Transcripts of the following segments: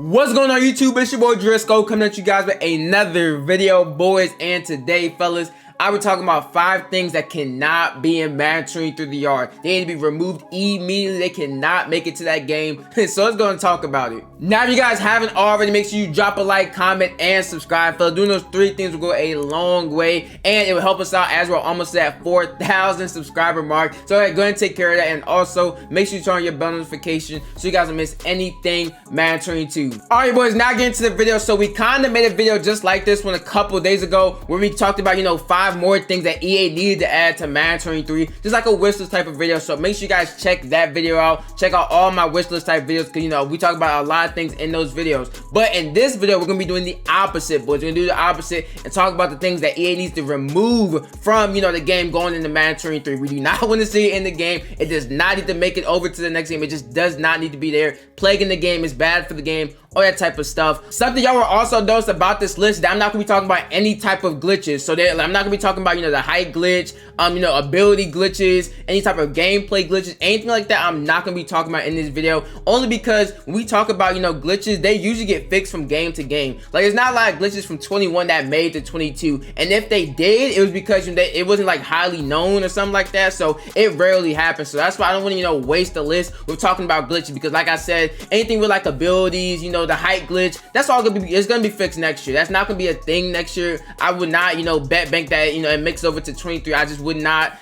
What's going on YouTube? It's your boy Jurisco coming at you guys with another video, boys. And today, fellas, I was talking about 5 things that cannot be in Madden 23 the yard. They need to be removed immediately. They cannot make it to that game. So let's go and talk about it. Now, if you guys haven't already, make sure you drop a like, comment, and subscribe. Fellas, doing those 3 things will go a long way, and it will help us out as we're almost at that 4,000 subscriber mark. So go ahead and take care of that, and also make sure you turn on your bell notification so you guys don't miss anything Madden 22. All right, boys. Now get into the video. So we kind of made a video just like this one a couple days ago where we talked about 5 more things that EA needed to add to Madden 23, just like a wish list type of video. So make sure you guys check that video out. Check out all my wish list type videos, because we talk about a lot of things in those videos. But in this video, we're gonna be doing the opposite, boys. We're gonna do the opposite and talk about the things that EA needs to remove from the game going into Madden 23. We do not want to see it in the game. It does not need to make it over to the next game. It just does not need to be there. Plaguing the game is bad for the game, all that type of stuff. Something y'all were also noticed about this list, that I'm not gonna be talking about any type of glitches. So I'm not gonna be talking about the height glitch, ability glitches, any type of gameplay glitches, anything like that. I'm not gonna be talking about in this video, only because when we talk about glitches, they usually get fixed from game to game. Like, it's not a lot of glitches from 21 that made to 22, and if they did, it was because it wasn't like highly known or something like that. So it rarely happens. So that's why I don't want to waste the list with talking about glitches, because like I said, anything with like abilities, the height glitch, that's all gonna be, it's gonna be fixed next year. That's not gonna be a thing next year. I would not bet bank that it makes over to 23. I just would not.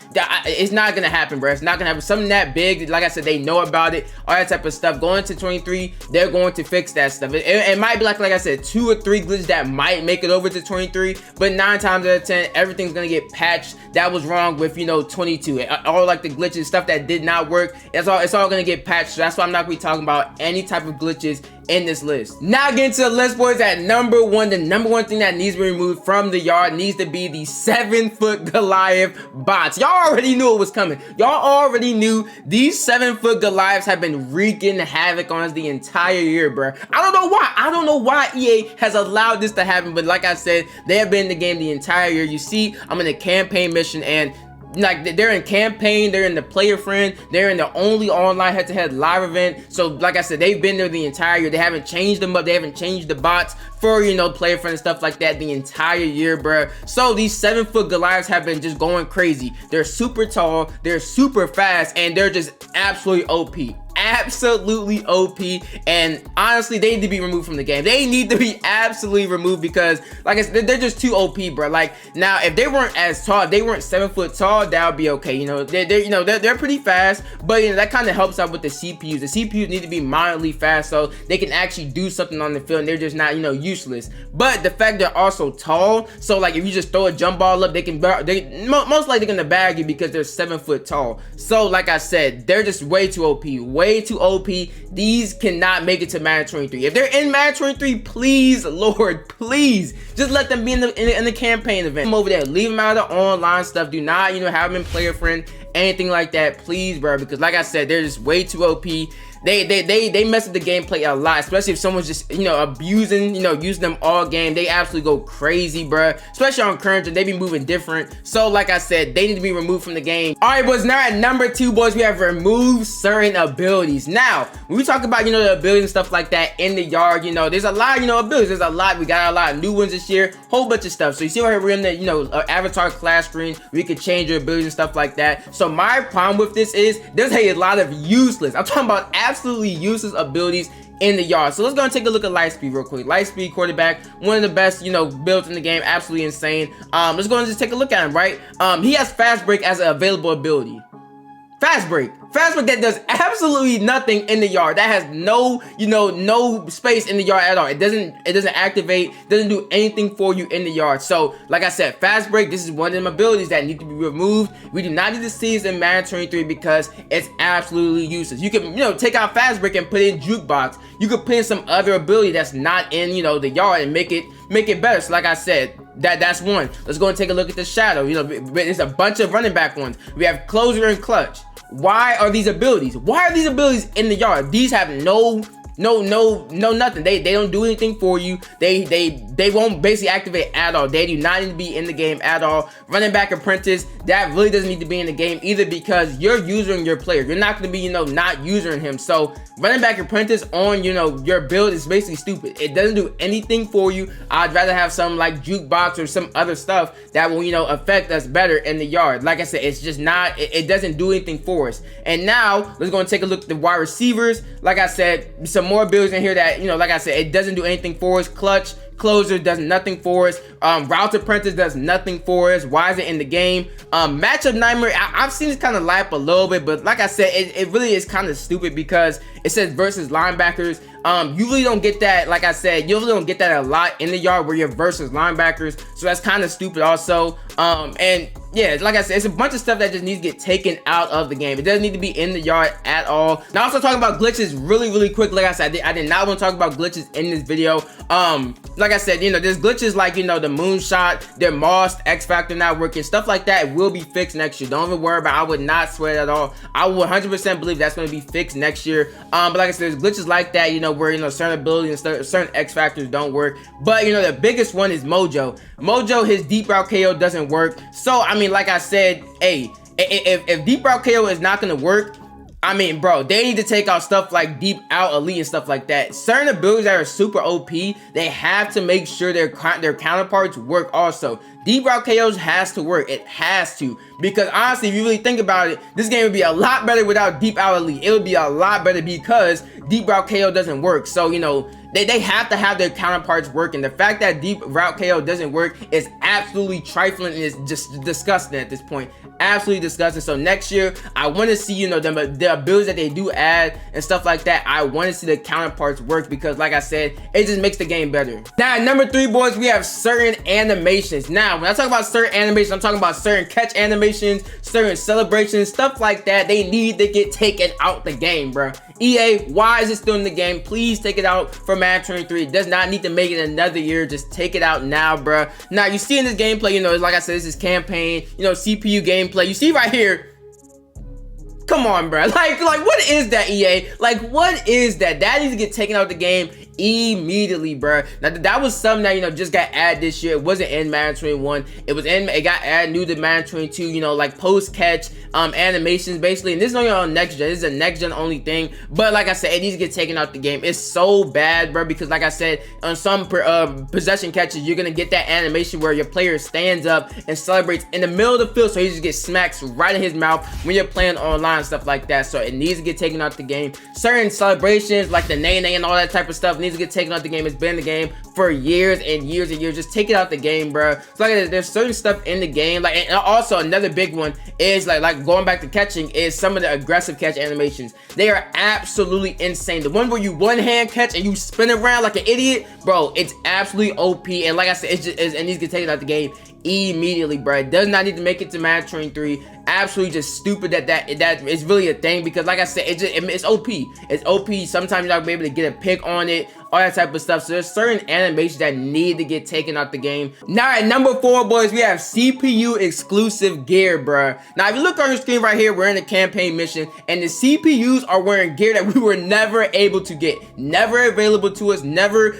It's not gonna happen, bro. It's not gonna happen. Something that big, like I said, they know about it, all that type of stuff. Going to 23, they're going to fix that stuff. It might be like I said, 2 or 3 glitches that might make it over to 23, but 9 times out of 10, everything's gonna get patched. That was wrong with 22. All like the glitches, stuff that did not work, it's all gonna get patched. So that's why I'm not gonna be talking about any type of glitches in this list. Now get into the list, boys. At number 1, the number 1 thing that needs to be removed from the yard needs to be the 7-foot Goliath bots. Y'all already knew it was coming. Y'all already knew these 7-foot Goliaths have been wreaking havoc on us the entire year, bro. I don't know why. I don't know why EA has allowed this to happen, but like I said, they have been in the game the entire year. You see, I'm in a campaign mission, and like, they're in campaign, they're in the player friend, they're in the only online head-to-head live event. So like I said, they've been there the entire year. They haven't changed them up. They haven't changed the bots for player friend and stuff like that the entire year, bruh. So these 7-foot Goliaths have been just going crazy. They're super tall, they're super fast, and they're just absolutely OP. Absolutely OP, and honestly, they need to be removed from the game. They need to be absolutely removed, because like I said, they're just too OP, bro. Like, now, if they weren't as tall, if they weren't 7 foot tall, that would be okay. They're pretty fast, but that kind of helps out with the CPUs. The CPUs need to be mildly fast so they can actually do something on the field, and they're just not useless. But the fact they're also tall, so like if you just throw a jump ball up, they most likely gonna bag you because they're 7 foot tall. So like I said, they're just way too OP. Way too OP. These cannot make it to Madden 23. If they're in Madden 23, please, Lord, please, just let them be in the campaign event. Come over there, leave them out of the online stuff. Do not, have them in player friend, anything like that, please, bro. Because like I said, they're just way too OP. They mess up the gameplay a lot, especially if someone's just abusing, using them all game. They absolutely go crazy, bruh. Especially on current gen, they be moving different. So like I said, they need to be removed from the game. All right, boys. Now at number 2, boys, we have removed certain abilities. Now when we talk about the abilities and stuff like that in the yard, there's a lot abilities. There's a lot. We got a lot of new ones this year, whole bunch of stuff. So you see right here, we're in the avatar class screen. We could change your abilities and stuff like that. So my problem with this is there's a lot of useless, I'm talking about absolutely useless abilities in the yard. So let's go and take a look at Lightspeed real quick. Lightspeed quarterback, one of the best builds in the game, absolutely insane. Let's go and just take a look at him, right? He has fast break as an available ability. Fast break that does absolutely nothing in the yard. That has no no space in the yard at all. It doesn't activate, doesn't do anything for you in the yard. So like I said, fast break, this is one of them abilities that need to be removed. We do not need to see this in Madden 23 because it's absolutely useless. You can take out fast break and put in jukebox. You could put in some other ability that's not in the yard and make it better. So like I said, that's one. Let's go and take a look at the shadow. There's a bunch of running back ones. We have closer and clutch. Why are these abilities? Why are these abilities in the yard? These have no nothing. They don't do anything for you. They won't basically activate at all. They do not need to be in the game at all. Running back apprentice, that really doesn't need to be in the game either, because you're using your player. You're not going to be, not using him. So running back apprentice on, your build is basically stupid. It doesn't do anything for you. I'd rather have some like jukebox or some other stuff that will, affect us better in the yard. Like I said, it's just not, it doesn't do anything for us. And now let's go and take a look at the wide receivers. Like I said, some more builds in here that, like I said, it doesn't do anything for us. Clutch closer does nothing for us. Route apprentice does nothing for us. Why is it in the game? Matchup nightmare, I've seen it kind of light up a little bit, but like I said, it really is kind of stupid because it says versus linebackers. You really don't get that. Like I said, you really don't get that a lot in the yard where you're versus linebackers, so that's kind of stupid also. And yeah, like I said, it's a bunch of stuff that just needs to get taken out of the game. It doesn't need to be in the yard at all. Now, also talking about glitches really quick. Like I said, I did not want to talk about glitches in this video. Like I said, there's glitches like, the moonshot, their Moss, X Factor not working, stuff like that will be fixed next year. Don't even worry about it. I would not sweat at all. I would 100% believe that's going to be fixed next year. But like I said, there's glitches like that, where, certain abilities and certain X Factors don't work. But, the biggest one is Mojo. Mojo, his deep route KO doesn't work. So, I mean, like I said, hey, if deep route KO is not going to work, I mean, bro, they need to take out stuff like deep out elite and stuff like that. Certain abilities that are super OP, they have to make sure their counterparts work also. Deep route KOs has to work. It has to. Because honestly, if you really think about it, this game would be a lot better without deep out elite. It would be a lot better because deep route KO doesn't work. So, they have to have their counterparts working. The fact that deep route KO doesn't work is absolutely trifling and it's just disgusting at this point. Absolutely disgusting. So next year, I want to see, the abilities that they do add and stuff like that. I want to see the counterparts work because, like I said, it just makes the game better. Now, at number 3, boys, we have certain animations. Now, when I talk about certain animations, I'm talking about certain catch animations, certain celebrations, stuff like that. They need to get taken out the game, bro. EA, why is it still in the game? Please take it out for Madden 23. It does not need to make it another year. Just take it out now, bro. Now, you see in this gameplay, like I said, this is campaign, CPU gameplay. You see right here, come on, bro. Like what is that, EA? Like, what is that? That needs to get taken out of the game immediately, bro. Now that was something that just got added this year. It wasn't in Madden 21. It got added new to Madden 22, like post catch animations basically. And this is only on next gen. This is a next gen only thing, but like I said, it needs to get taken out the game. It's so bad, bro, because like I said, on some possession catches, you're gonna get that animation where your player stands up and celebrates in the middle of the field, so he just gets smacks right in his mouth when you're playing online, stuff like that. So it needs to get taken out the game. Certain celebrations like the nay and all that type of stuff needs to get taken out the game. It's been in the game for years and years and years. Just take it out the game, bro. So like there's certain stuff in the game, like, and also another big one is like going back to catching is some of the aggressive catch animations. They are absolutely insane. The one where you one hand catch and you spin around like an idiot, bro, it's absolutely OP. And like I said, it needs to get taken out the game immediately, bro. It does not need to make it to Madden 23. Absolutely just stupid that is really a thing, because like I said, it's OP. It's OP. Sometimes you're not gonna be able to get a pick on it, all that type of stuff. So there's certain animations that need to get taken out the game. Now at number 4, boys, we have CPU exclusive gear, bruh. Now if you look on your screen right here, we're in a campaign mission, and the CPUs are wearing gear that we were never able to get, never available to us, never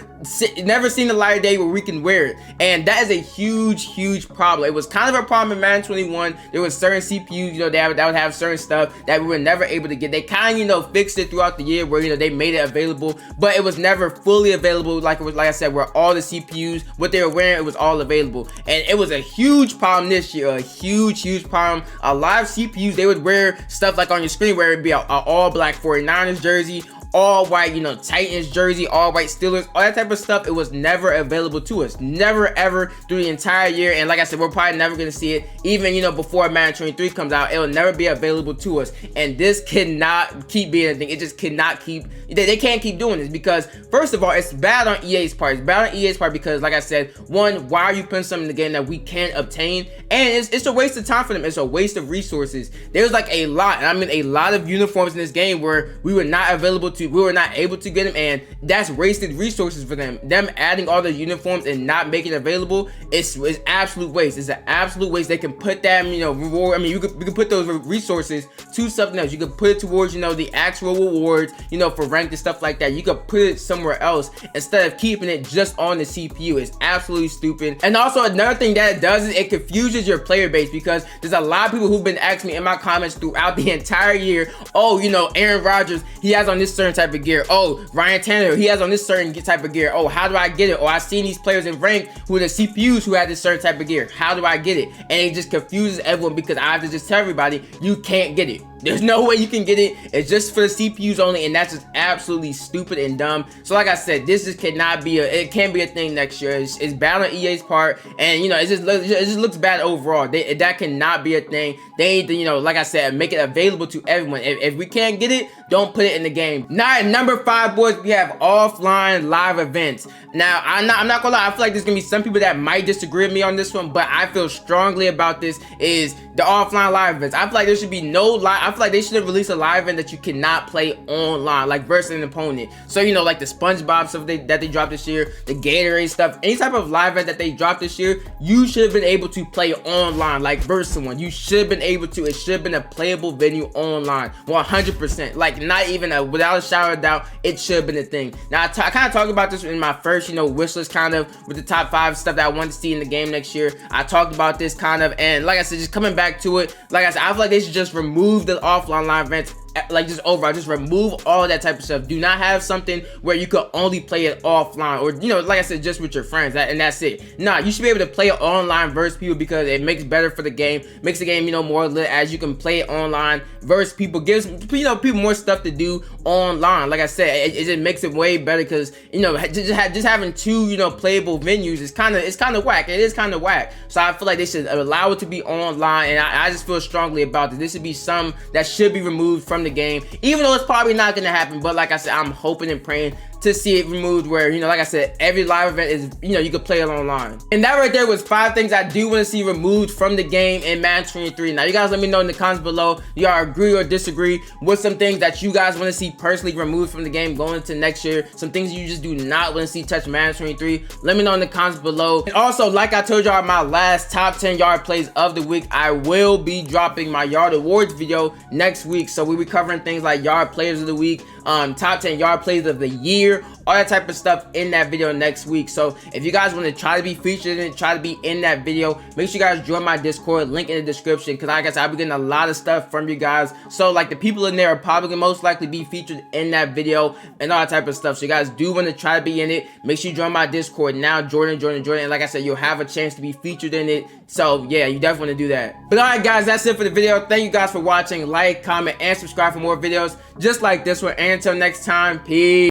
seen the light of day where we can wear it. And that is a huge problem. It was kind of a problem in Madden 21. There was certain CPUs, that would have certain stuff that we were never able to get. They kind of, fixed it throughout the year where, they made it available, but it was never fully available. Like I said, where all the CPUs, what they were wearing, it was all available. And it was a huge problem this year, a huge problem. A lot of CPUs, they would wear stuff like on your screen where it'd be a all black 49ers jersey, all white, Titans jersey, all white Steelers, all that type of stuff. It was never available to us, never ever through the entire year. And like I said, we're probably never gonna see it even before Madden 23 comes out. It will never be available to us, and this cannot keep being a thing. It just cannot keep, they can't keep doing this, because first of all, it's bad on EA's part. It's bad on EA's part because, like I said, one, why are you putting something in the game that we can't obtain? And it's a waste of time for them. It's a waste of resources. There's like a lot, and I mean a lot of uniforms in this game where we were not available to we were not able to get them, and that's wasted resources for them. Them adding all the uniforms and not making it available, it's absolute waste. It's an absolute waste. They can put that, reward. I mean, you could put those resources to something else. You could put it towards, the actual rewards, for ranked and stuff like that. You could put it somewhere else instead of keeping it just on the CPU. It's absolutely stupid. And also another thing that it does is it confuses your player base, because there's a lot of people who've been asking me in my comments throughout the entire year, oh, Aaron Rodgers, he has on this certain type of gear. Oh, Ryan Tannehill, he has on this certain type of gear. Oh, how do I get it? Oh, I've seen these players in rank who are the CPUs who have this certain type of gear. How do I get it? And it just confuses everyone, because I have to just tell everybody, you can't get it. There's no way you can get it. It's just for the CPUs only, and that's just absolutely stupid and dumb. So like I said, this just cannot be it can't be a thing next year. It's bad on EA's part, and it just looks bad overall. That cannot be a thing. They need to, like I said, make it available to everyone. If we can't get it, don't put it in the game. Now at number 5, boys, we have offline live events. Now I'm not gonna lie, I feel like there's gonna be some people that might disagree with me on this one, but I feel strongly about this is the offline live events. I feel like there should be no live. I feel like they should have released a live event that you cannot play online, like versus an opponent. So like the SpongeBob stuff that they dropped this year, the Gatorade stuff, any type of live event that they dropped this year, you should have been able to play online, like versus someone. You should have been able to. It should have been a playable venue online, 100%. Like not even without a shadow of doubt, it should have been a thing. Now I kind of talked about this in my first, wish list, kind of with the top 5 stuff that I want to see in the game next year. I talked about this kind of, and like I said, just coming back to it, like I said, I feel like they should just remove the offline live events, like just overall, just remove all that type of stuff. Do not have something where you could only play it offline, or like I said, just with your friends, and that's it. Nah, you should be able to play it online versus people, because it makes better for the game, makes the game more lit, as you can play it online versus people, gives people more stuff to do online. Like I said, it just makes it way better, because just having 2 playable venues is kind of whack. It is kind of whack. So I feel like they should allow it to be online, and I just feel strongly about this. This should be some that should be removed from the game, even though it's probably not going to happen. But like I said, I'm hoping and praying to see it removed, where like I said, every live event is you could play it online. And that right there was 5 things I do want to see removed from the game in Madden 23. Now you guys let me know in the comments below, y'all agree or disagree with some things that you guys want to see personally removed from the game going into next year, some things you just do not want to see touch Madden 23. Let me know in the comments below. And also, like I told y'all, my last top 10 yard plays of the week, I will be dropping my yard awards video next week. So we'll be covering things like yard players of the week, top 10 yard plays of the year, all that type of stuff in that video next week. So if you guys want to try to be featured and try to be in that video, make sure you guys join my Discord, link in the description, because like I said, I'll be getting a lot of stuff from you guys. So like the people in there are probably gonna most likely be featured in that video and all that type of stuff. So you guys do want to try to be in it, make sure you join my Discord now. Join. And like I said, you'll have a chance to be featured in it. So yeah, you definitely want to do that. But alright guys, that's it for the video. Thank you guys for watching. Like, comment, and subscribe for more videos just like this one. And until next time, peace.